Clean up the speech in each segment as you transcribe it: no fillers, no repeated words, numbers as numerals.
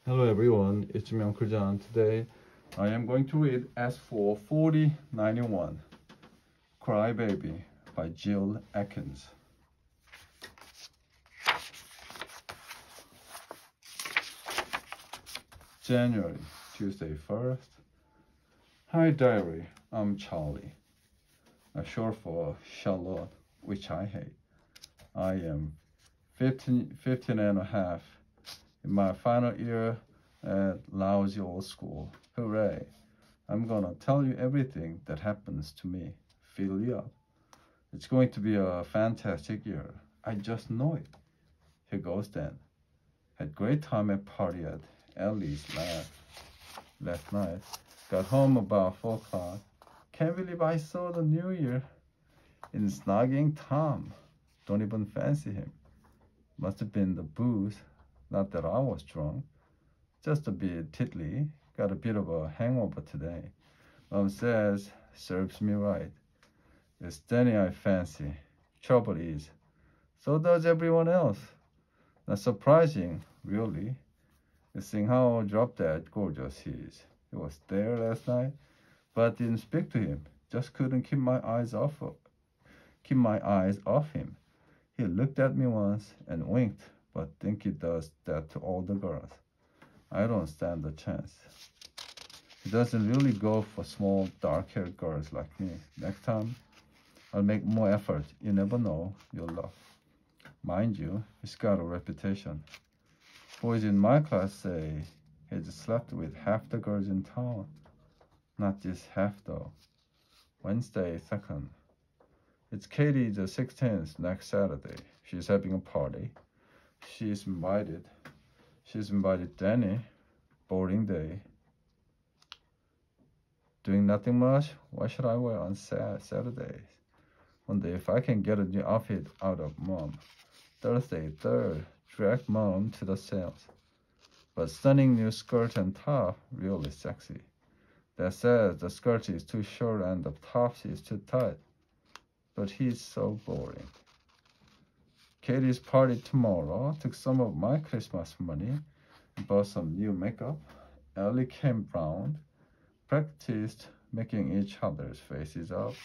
Hello everyone, it's me Uncle John. Today I am going to read S4 4091 Cry Baby by Jill Atkins. January, Tuesday 1st. Hi diary, I'm Charlie. Short for Charlotte, which I hate. I am 15 and a half in my final year at lousy old school. Hooray! I'm gonna tell you everything that happens to me. Fill you up. It's going to be a fantastic year. I just know it. Here goes then. Had great time at party at Ellie's last night. Got home about 4 o'clock. Can't believe I saw the new year in snogging Tom. Don't even fancy him. Must have been the booze. Not that I was drunk. Just a bit tiddly. Got a bit of a hangover today. Mom says, serves me right. It's Danny I fancy. Trouble is, so does everyone else. Not surprising, really. You see how drop-dead gorgeous he is. He was there last night, but didn't speak to him. Just couldn't keep my eyes off him. He looked at me once and winked, but think he does that to all the girls. I don't stand a chance. He doesn't really go for small, dark-haired girls like me. Next time, I'll make more effort. You never know, you'll laugh. Mind you, he's got a reputation. Boys in my class say he's slept with half the girls in town. Not just half, though. Wednesday, 2nd. It's Katie the 16th next Saturday. She's having a party. She's invited Danny. Boring day. Doing nothing much? What should I wear on Saturdays? Monday, if I can get a new outfit out of mom. Thursday, 3rd, drag mom to the sales. But stunning new skirt and top, really sexy. That says the skirt is too short and the top is too tight. But he's so boring. Katie's party tomorrow. Took some of my Christmas money and bought some new makeup. Ellie came round. Practiced making each other's faces up.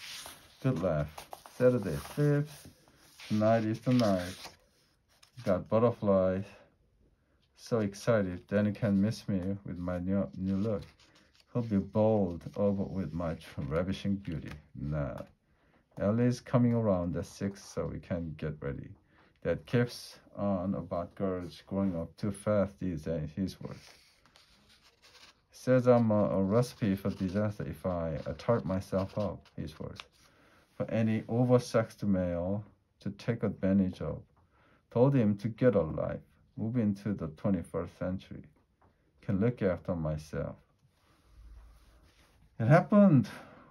Good laugh. Saturday 5th. Tonight is the night. Got butterflies. So excited. Danny can miss me with my new look. He'll be bowled over with my ravishing beauty. Nah. Ellie's coming around at 6 so we can get ready. That keeps on about girls growing up too fast these days, his words. Says I'm a recipe for disaster if I tart myself up, his words. For any oversexed male to take advantage of. Told him to get a life, move into the 21st century. Can look after myself. It happened.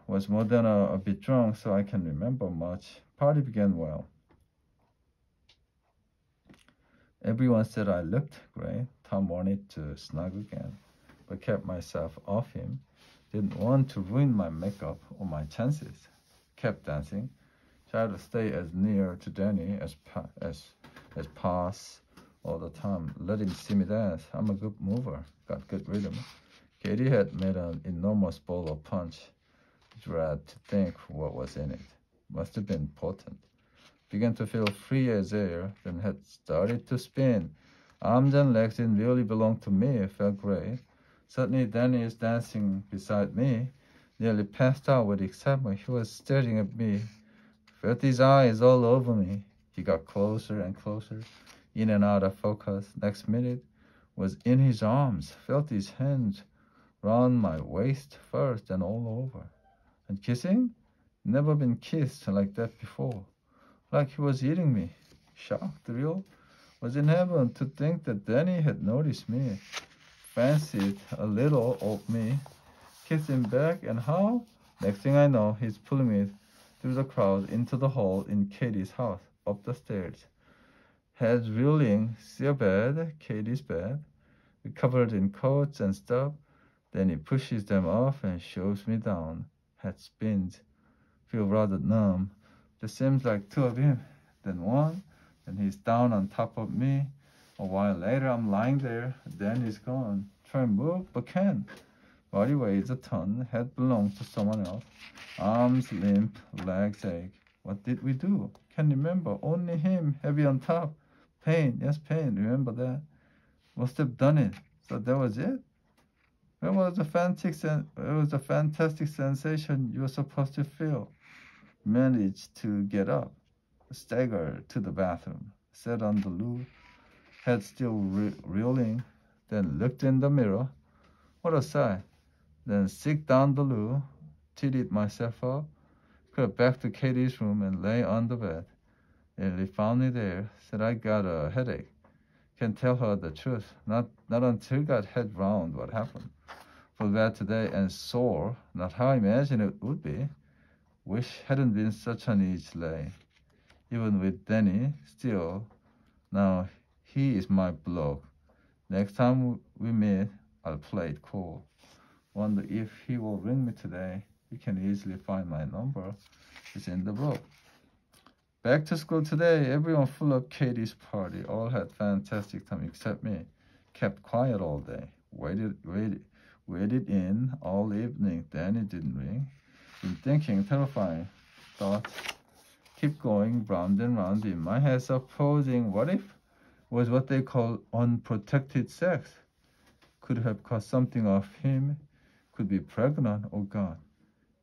Was more than a bit drunk, so I can remember much. Party began well. Everyone said I looked great. Tom wanted to snug again, but kept myself off him. Didn't want to ruin my makeup or my chances. Kept dancing. Tried to stay as near to Danny as pass all the time. Let him see me dance. I'm a good mover. Got good rhythm. Katie had made an enormous bowl of punch. Dread to think what was in it. Must have been potent. Began to feel free as air, then had started to spin. Arms and legs didn't really belong to me. It felt great. Suddenly Danny is dancing beside me. Nearly passed out with excitement. He was staring at me. Felt his eyes all over me. He got closer and closer, in and out of focus. Next minute was in his arms. Felt his hands round my waist first and all over. And kissing? Never been kissed like that before. Like he was eating me. Shocked, real. Was in heaven to think that Danny had noticed me. Fancied a little of me. Kissed him back, and how? Next thing I know, he's pulling me through the crowd into the hall in Katie's house, up the stairs. Heads reeling, see a bed, Katie's bed, covered in coats and stuff. Then he pushes them off and shoves me down. Head spins. Feel rather numb. There seems like two of him, then one, then he's down on top of me. A while later, I'm lying there. Danny is gone. Try and move, but can't. Body weighs a ton. Head belongs to someone else. Arms limp, legs ache. What did we do? Can't remember. Only him, heavy on top. Pain, yes, pain. Remember that? Must have done it. So that was it? It was a fantastic sensation you were supposed to feel. Managed to get up, staggered to the bathroom, sat on the loo, head still reeling, then looked in the mirror. What a sight. Then sick down the loo, tidied myself up, got back to Katie's room and lay on the bed. Nearly found me there, said I got a headache. Can't tell her the truth, not until got head round what happened. Feel bad today and sore, not how I imagined it would be. Wish hadn't been such an easy lay. Even with Danny, still, now he is my bloke. Next time we meet, I'll play it cool. Wonder if he will ring me today. He can easily find my number. It's in the book. Back to school today, everyone full of Katie's party. All had fantastic time except me. Kept quiet all day. Waited in all evening. Danny didn't ring. Been thinking, terrifying thoughts. Keep going round and round in my head, supposing what if was what they call unprotected sex. Could have caused something of him. Could be pregnant. Oh God.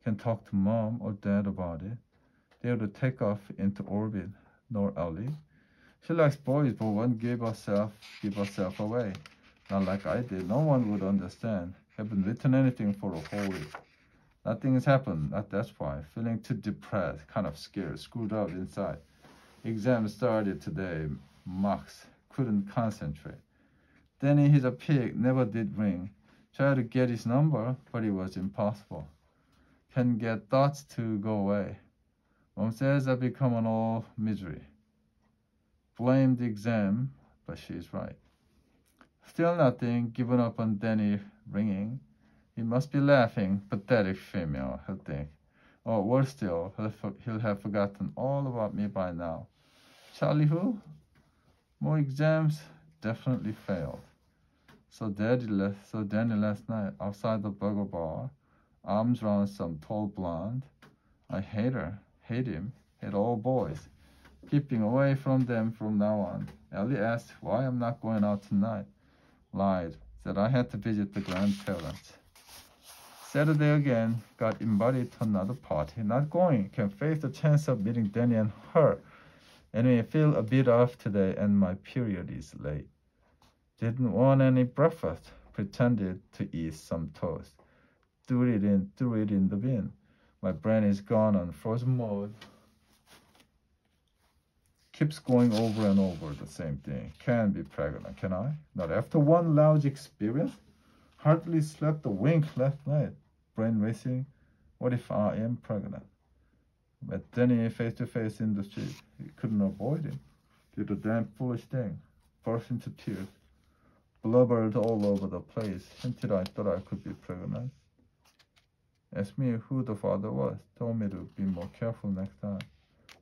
Can talk to mom or dad about it. They ought to take off into orbit. Nor Ellie. She likes boys, but won't give herself away. Not like I did. No one would understand. Haven't written anything for a whole week. Nothing has happened. That's why. Feeling too depressed, kind of scared, screwed up inside. Exam started today. Mocks. Couldn't concentrate. Danny, he's a pig. Never did ring. Tried to get his number, but it was impossible. Can't get thoughts to go away. Mom says I've become an all misery. Blame the exam, but she's right. Still nothing. Given up on Danny ringing. He must be laughing. Pathetic female, he'll think. Or worse still, he'll have forgotten all about me by now. Charlie who? More exams? Definitely failed. So Danny last night outside the burger bar, arms around some tall blonde. I hate her, hate him, hate all boys. Keeping away from them from now on. Ellie asked why I'm not going out tonight. Lied, said I had to visit the grandparents. Saturday again, got invited to another party. Not going, can face the chance of meeting Danny and her. Anyway, feel a bit off today and my period is late. Didn't want any breakfast. Pretended to eat some toast. Threw it in the bin. My brain is gone on frozen mode. Keeps going over and over the same thing. Can't be pregnant, can I? Not after one lousy experience. Hardly slept a wink last night. Brain racing. What if I am pregnant? Met Danny face to face in the street. He couldn't avoid him. Did a damn foolish thing. Burst into tears. Blubbered all over the place. Hinted I thought I could be pregnant. Asked me who the father was. Told me to be more careful next time.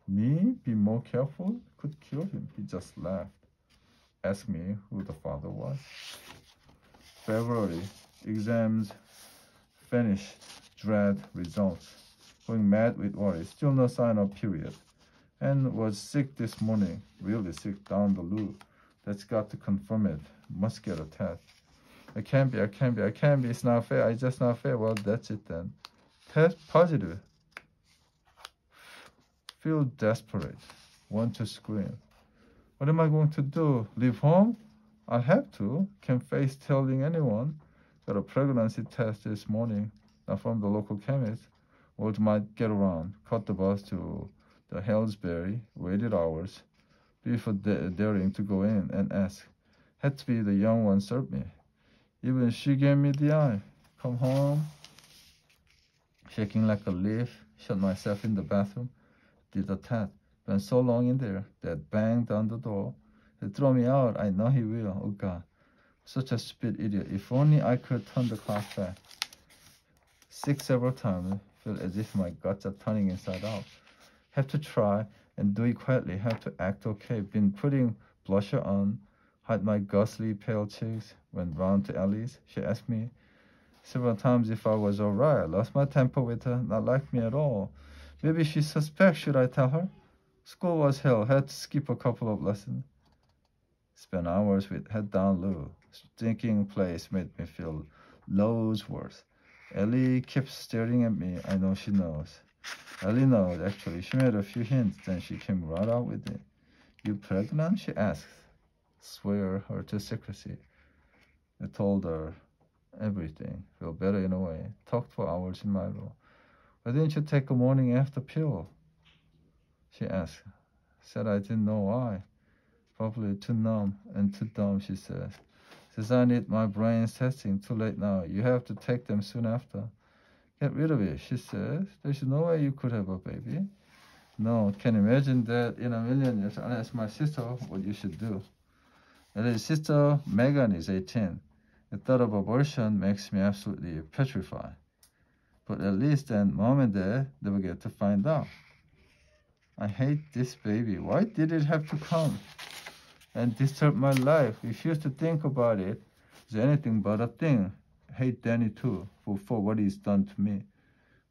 Me? Be more careful? Could kill him. He just laughed. Asked me who the father was. February. Exams finished. Dread results. Going mad with worry. Still no sign of period. And was sick this morning. Really sick down the loo. That's got to confirm it. Must get a test. I can't be. It's not fair. It's just not fair. Well, that's it then. Test positive. Feel desperate. Want to scream. What am I going to do? Leave home? I'll have to. Can't face telling anyone. Got a pregnancy test this morning. Not from the local chemist. Word might get around. Caught the bus to the Hillsbury. Waited hours before daring to go in and ask. Had to be the young one served me. Even she gave me the eye. Come home. Shaking like a leaf. Shut myself in the bathroom. Did the test. Been so long in there. Dad banged on the door. He threw me out. I know he will. Oh God. Such a stupid idiot. If only I could turn the clock back. Sick several times. Feel as if my guts are turning inside out. Have to try and do it quietly. Have to act okay. Been putting blusher on. hide my ghostly pale cheeks, went round to Ellie's. She asked me several times if I was all right. I lost my temper with her, not like me at all. Maybe she suspects, should I tell her? School was hell, had to skip a couple of lessons. Spent hours with head down low. Stinking place made me feel loads worse. Ellie keeps staring at me. I know she knows. Ellie knows, actually. She made a few hints, then she came right out with it. You pregnant? She asked. Swear her to secrecy. I told her everything. Feel better in a way. Talked for hours in my room. Why didn't you take a morning after pill? She asked. Said I didn't know why. Probably too numb and too dumb, she says. Says I need my brain's testing. Too late now. You have to take them soon after. Get rid of it, she says. There's no way you could have a baby. No, can imagine that in a million years. I'll ask my sister what you should do. Ellie's sister, Megan, is 18. The thought of abortion makes me absolutely petrified. But at least then mom and dad never get to find out. I hate this baby. Why did it have to come and disturb my life? Refuse to think about it. It's anything but a thing. Hate Danny too for what he's done to me.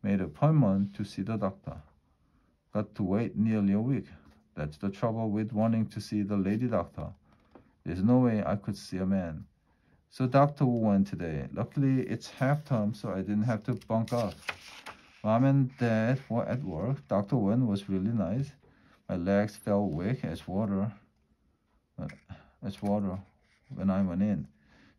Made an appointment to see the doctor. Got to wait nearly a week. That's the trouble with wanting to see the lady doctor. There's no way I could see a man. So Dr. Wu went today. Luckily, it's half term, so I didn't have to bunk up. Mom and Dad were at work. Dr. Wen was really nice. My legs felt weak as water when I went in.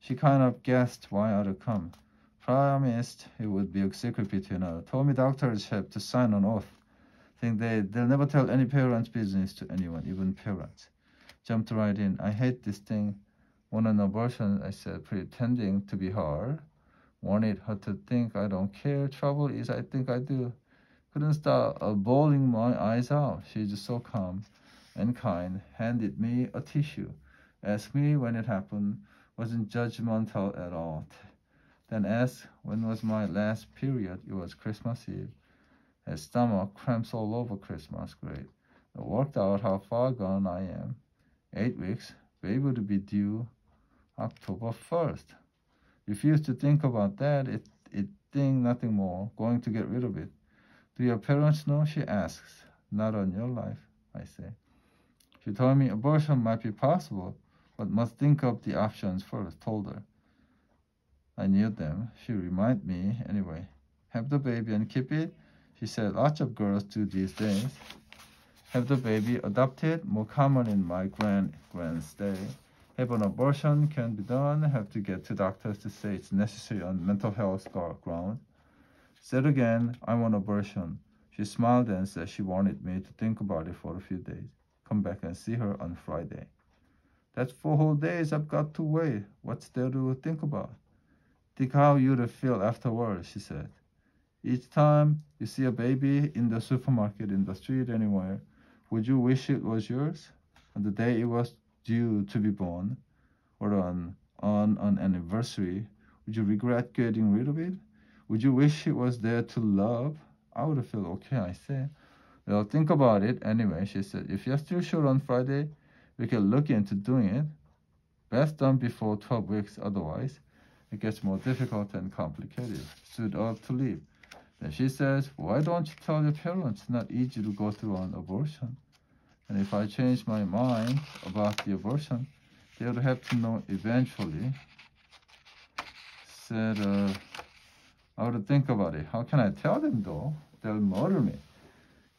She kind of guessed why I'd come. Promised it would be a secret between us. Told me doctors have to sign an oath. Think they'll never tell any parents' business to anyone, even parents. Jumped right in. I hate this thing. Want an abortion, I said, pretending to be hard. Wanted her to think I don't care. Trouble is, I think I do. Couldn't stop bawling my eyes out. She's so calm and kind. Handed me a tissue. Asked me when it happened. Wasn't judgmental at all. Then asked when was my last period. It was Christmas Eve. Had stomach cramps all over Christmas. Great. I worked out how far gone I am. 8 weeks. Baby to be due October 1st. Refused to think about that. It think nothing more. Going to get rid of it. Do your parents know? She asks. Not on your life, I say. She told me abortion might be possible, but must think of the options first. Told her. I knew them. She reminded me anyway. Have the baby and keep it? She said lots of girls do these days. Have the baby adopted? More common in my grand's day. Have an abortion can be done. Have to get to doctors to say it's necessary on mental health ground. Said again, I want abortion. She smiled and said she wanted me to think about it for a few days. Come back and see her on Friday. That's 4 whole days I've got to wait. What's there to think about? Think how you'd feel afterwards, she said. Each time you see a baby in the supermarket, in the street, anywhere, would you wish it was yours? On the day it was due to be born, or on an anniversary, would you regret getting rid of it? Would you wish it was there to love? I would feel okay, I said. Well, think about it anyway, she said. If you're still sure on Friday, we can look into doing it. Best done before 12 weeks, otherwise it gets more difficult and complicated. Stood up to leave. Then she says, why don't you tell your parents? It's not easy to go through an abortion. And if I change my mind about the abortion, they would have to know eventually. Said, I would think about it. How can I tell them though? They'll murder me.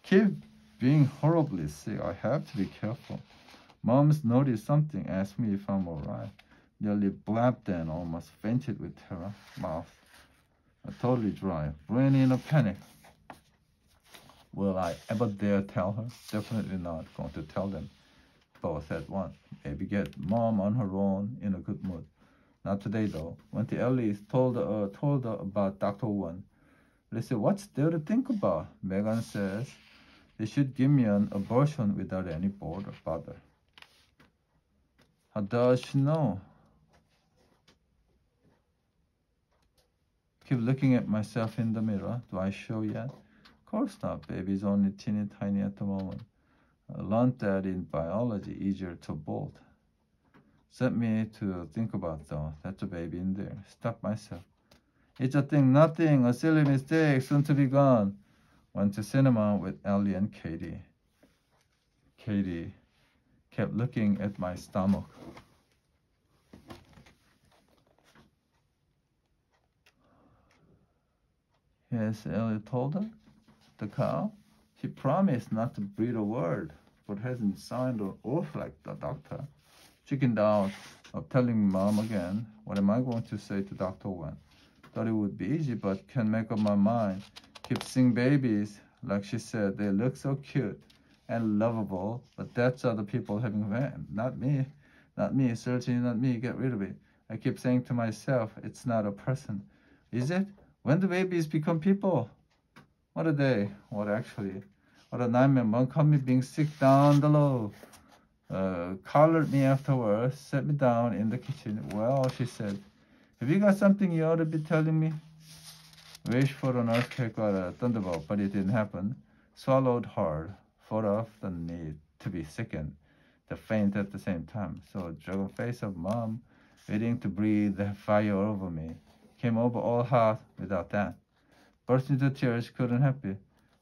Keep being horribly sick. I have to be careful. Mom's noticed something, asked me if I'm alright. Nearly blabbed and almost fainted with terror. Mouth totally dry. Brain in a panic. Will I ever dare tell her? Definitely not going to tell them both at once. Maybe get mom on her own in a good mood. Not today though. Went to Ellie's, told her about Dr. Wen. They said, what's there to think about? Megan says they should give me an abortion without any bother. How does she know? Keep looking at myself in the mirror. Do I show yet? Of course not. Baby's only teeny tiny at the moment. I learned that in biology, easier to bolt. Set me to think about, though. That's a baby in there. Stop myself. It's a thing, nothing, a silly mistake, soon to be gone. Went to cinema with Ellie and Katie. Katie kept looking at my stomach. Yes, Ellie told her. The cow? She promised not to breathe a word, but hasn't signed an oath like the doctor. Chickened out of telling Mom again. What am I going to say to Dr. Wen? Thought it would be easy, but can't make up my mind. Keep seeing babies. Like she said, they look so cute and lovable, but that's other people having fun. Not me. Not me. Certainly not me. Get rid of it. I keep saying to myself, it's not a person. Is it? When do babies become people? What a day. What actually? What a nightmare. Mom caught me being sick down the low. Collared me afterwards, set me down in the kitchen. Well, she said, have you got something you ought to be telling me? Wished for an earthquake or a thunderbolt, but it didn't happen. Swallowed hard, fought off the need to be sickened, to faint at the same time. So dragon face of Mom, waiting to breathe the fire over me, came over all hot without that. Burst into tears, couldn't help it.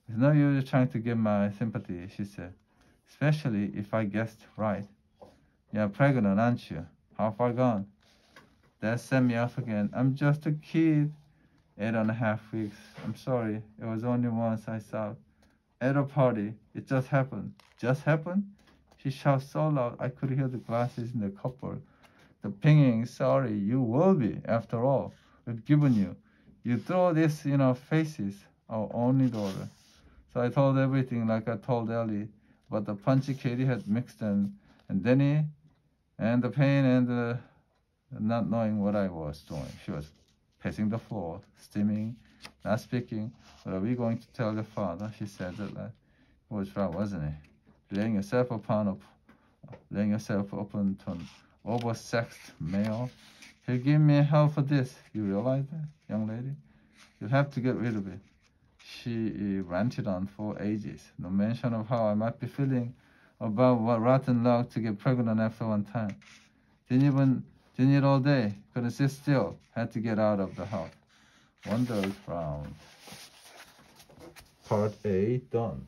It's no use trying to get my sympathy, she said. Especially if I guessed right. You're pregnant, aren't you? How far gone? That sent me off again. I'm just a kid. 8.5 weeks. I'm sorry. It was only once I saw. At a party. It just happened. Just happened? She shouted so loud I could hear the glasses in the cupboard. The pinging. Sorry, you will be. After all, we've given you. You throw this in our faces. Our only daughter. So I told everything like I told Ellie. But the punchy Katie had mixed and Denny and the pain and the not knowing what I was doing. She was pacing the floor, steaming, not speaking. What are we going to tell your father? She said that it was right, wasn't it? Laying yourself open to an oversexed male. He'll give me hell for this. You realize that, young lady? You'll have to get rid of it. She ranted on for ages. No mention of how I might be feeling about what rotten luck to get pregnant after one time. Didn't eat all day. Couldn't sit still. Had to get out of the house. Wonders round. Part A done.